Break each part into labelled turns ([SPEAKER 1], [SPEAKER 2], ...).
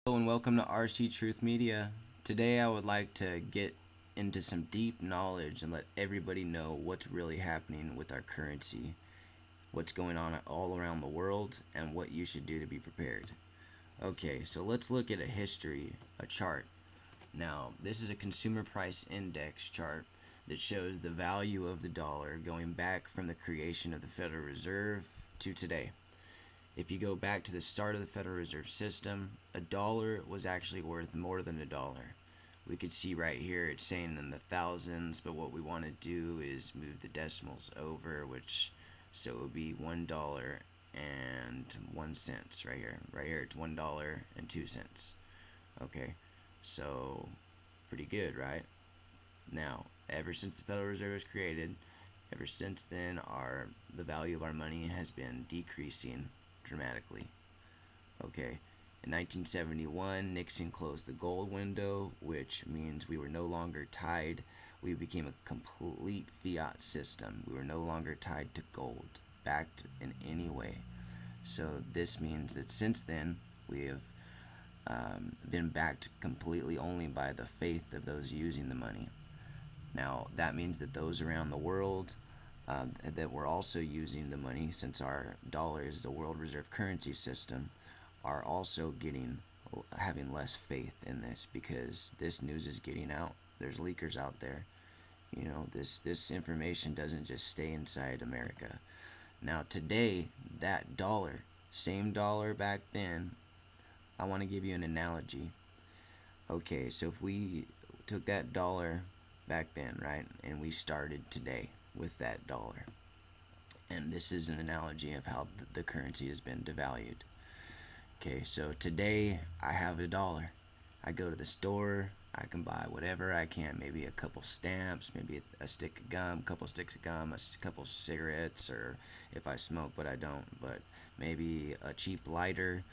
[SPEAKER 1] Hello and welcome to RC Truth Media. Today I would like to get into some deep knowledge and let everybody know what's really happening with our currency, what's going on all around the world, and what you should do to be prepared. Okay, so let's look at a chart. Now, this is a consumer price index chart that shows the value of the dollar going back from the creation of the Federal Reserve to today. If you go back to the start of the Federal Reserve System, a dollar was actually worth more than a dollar. We could see right here it's saying in the thousands, but what we want to do is move the decimals over, which so it would be $1.01 right here. Right here it's $1.02. Okay, so pretty good, right? Now, ever since the Federal Reserve was created, ever since then, the value of our money has been decreasing dramatically. Okay, in 1971, Nixon closed the gold window, which means we were no longer tied. We became a complete fiat system. We were no longer tied to gold, backed in any way. So this means that since then, we have been backed completely only by the faith of those using the money. Now, that means that those around the world that we're also using the money, since our dollar is the world reserve currency system, are also having less faith in this, because this news is getting out. There's leakers out there. This information doesn't just stay inside America. Now today, that dollar, same dollar back then, I want to give you an analogy. Okay, so if we took that dollar back then, right, and we started today with that dollar, and this is an analogy of how the currency has been devalued. Okay, so today I have a dollar. I go to the store, I can buy whatever I can, maybe a couple stamps, maybe a stick of gum, a couple sticks of gum, a couple cigarettes, or if I smoke, but I don't, but maybe a cheap lighter.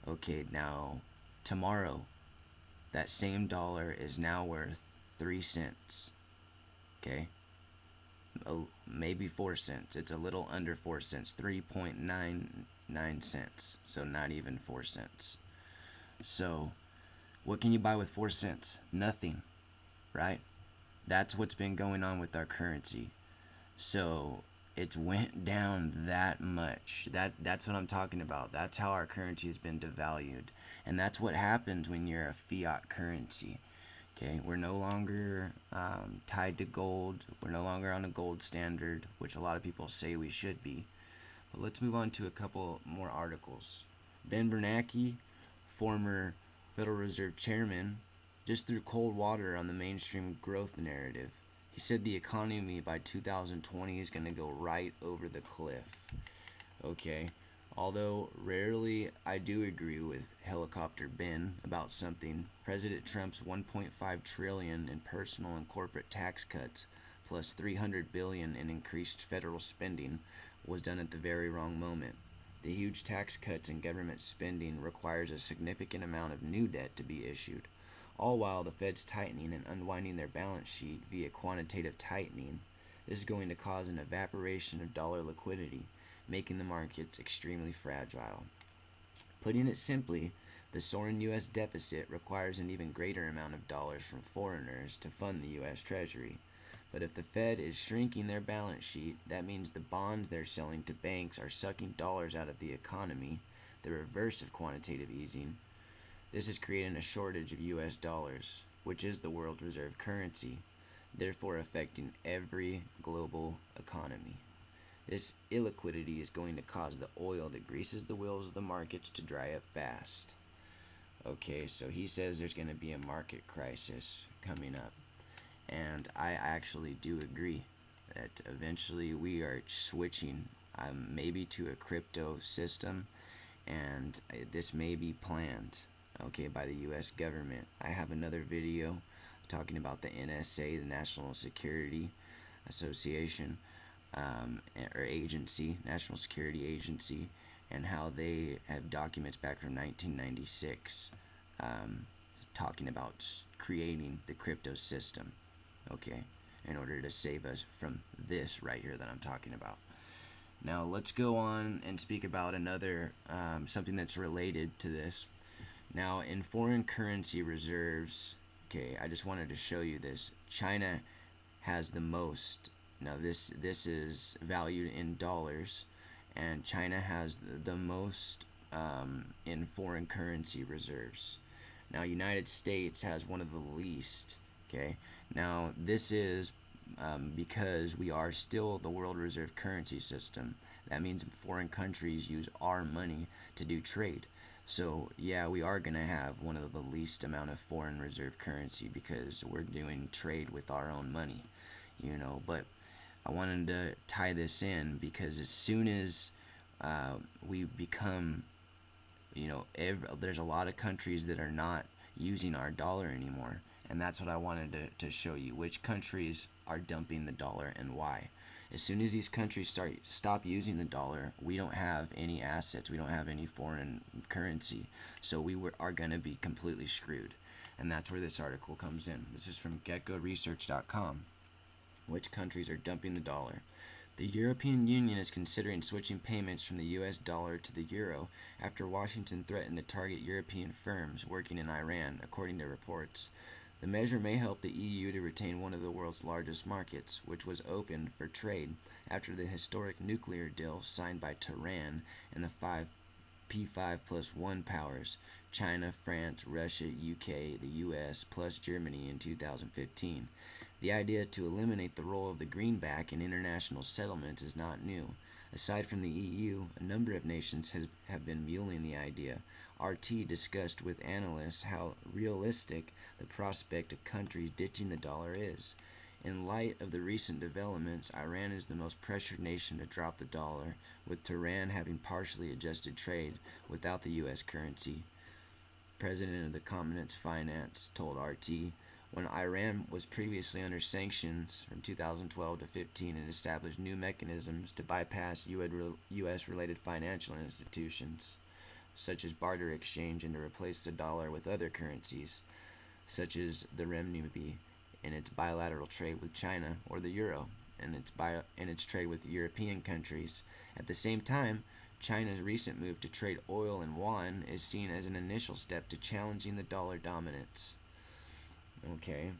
[SPEAKER 1] Okay, now tomorrow that same dollar is now worth 3 cents. Okay, maybe 4 cents. It's a little under 4 cents, 3.99 cents. So not even 4 cents. So what can you buy with 4 cents? Nothing, right? That's what's been going on with our currency. So it's went down that much. That's what I'm talking about. That's how our currency has been devalued. And that's what happens when you're a fiat currency. Okay, we're no longer tied to gold. We're no longer on a gold standard, which a lot of people say we should be. But let's move on to a couple more articles. Bernanke, former Federal Reserve Chairman, just threw cold water on the mainstream growth narrative. He said the economy by 2020 is going to go right over the cliff. Okay, although rarely I do agree with Helicopter Ben about something, President Trump's 1.5 trillion in personal and corporate tax cuts plus 300 billion in increased federal spending was done at the very wrong moment. The huge tax cuts and government spending requires a significant amount of new debt to be issued, all while the Fed's tightening and unwinding their balance sheet via quantitative tightening. This is going to cause an evaporation of dollar liquidity, making the markets extremely fragile. Putting it simply, the soaring U.S. deficit requires an even greater amount of dollars from foreigners to fund the U.S. Treasury. But if the Fed is shrinking their balance sheet, that means the bonds they're selling to banks are sucking dollars out of the economy, the reverse of quantitative easing. This is creating a shortage of U.S. dollars, which is the world reserve currency, therefore affecting every global economy. This illiquidity is going to cause the oil that greases the wheels of the markets to dry up fast. Okay, so he says there's going to be a market crisis coming up. And I actually do agree that eventually we are switching maybe to a crypto system, and this may be planned, okay, by the U.S. government. I have another video talking about the NSA, the National Security Association, or agency, National Security Agency, and how they have documents back from 1996 talking about creating the crypto system, okay, in order to save us from this right here that I'm talking about. Now let's go on and speak about another something that's related to this. Now, in foreign currency reserves, okay, I just wanted to show you this. China has the most. Now, this is valued in dollars, and China has the most in foreign currency reserves. Now, United States has one of the least. Okay. Now, this is because we are still the world reserve currency system. That means foreign countries use our money to do trade. So yeah, we are gonna have one of the least amount of foreign reserve currency because we're doing trade with our own money, But I wanted to tie this in because as soon as we become, there's a lot of countries that are not using our dollar anymore, and that's what I wanted to show you. Which countries are dumping the dollar and why? As soon as these countries stop using the dollar, we don't have any assets. We don't have any foreign currency, so are going to be completely screwed. And that's where this article comes in. This is from getgoresearch.com. Which countries are dumping the dollar? The European Union is considering switching payments from the US dollar to the euro after Washington threatened to target European firms working in Iran, according to reports. The measure may help the EU to retain one of the world's largest markets, which was opened for trade after the historic nuclear deal signed by Tehran and the five P5+1 powers, China, France, Russia, UK, the US, plus Germany in 2015. The idea to eliminate the role of the greenback in international settlements is not new. Aside from the EU, a number of nations have been mulling the idea. RT discussed with analysts how realistic the prospect of countries ditching the dollar is. In light of the recent developments, Iran is the most pressured nation to drop the dollar, with Tehran having partially adjusted trade without the U.S. currency. President of the Commonwealth Finance told RT, when Iran was previously under sanctions from 2012 to 15 and established new mechanisms to bypass U.S.-related financial institutions, such as barter exchange, and to replace the dollar with other currencies, such as the renminbi, in its bilateral trade with China, or the euro in its trade with European countries. At the same time, China's recent move to trade oil and yuan is seen as an initial step to challenging the dollar dominance. Okay.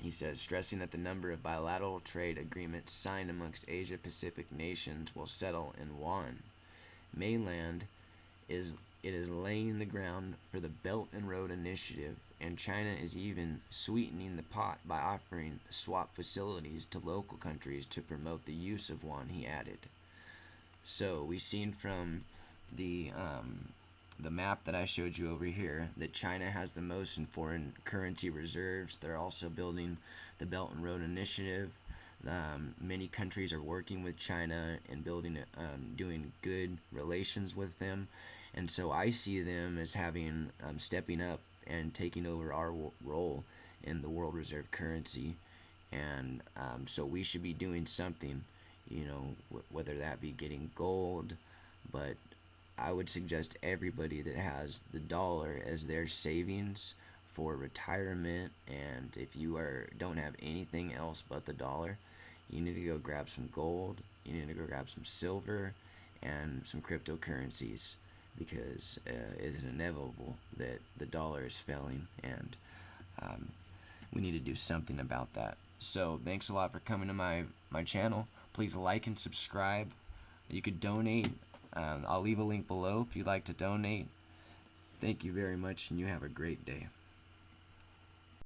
[SPEAKER 1] He says, stressing that the number of bilateral trade agreements signed amongst Asia-Pacific nations will settle in yuan. Mainland is laying the ground for the Belt and Road Initiative, and China is even sweetening the pot by offering swap facilities to local countries to promote the use of yuan, he added. So we've seen from the map that I showed you over here that China has the most in foreign currency reserves. They're also building the Belt and Road Initiative. Many countries are working with China and doing good relations with them, and so I see them as having stepping up and taking over our role in the world reserve currency, and so we should be doing something, whether that be getting gold, but I would suggest everybody that has the dollar as their savings for retirement, and if you don't have anything else but the dollar, you need to go grab some gold, you need to go grab some silver, and some cryptocurrencies, because it is inevitable that the dollar is failing, and we need to do something about that. So thanks a lot for coming to my channel. Please like and subscribe. You could donate. I'll leave a link below if you'd like to donate. Thank you very much, and you have a great day.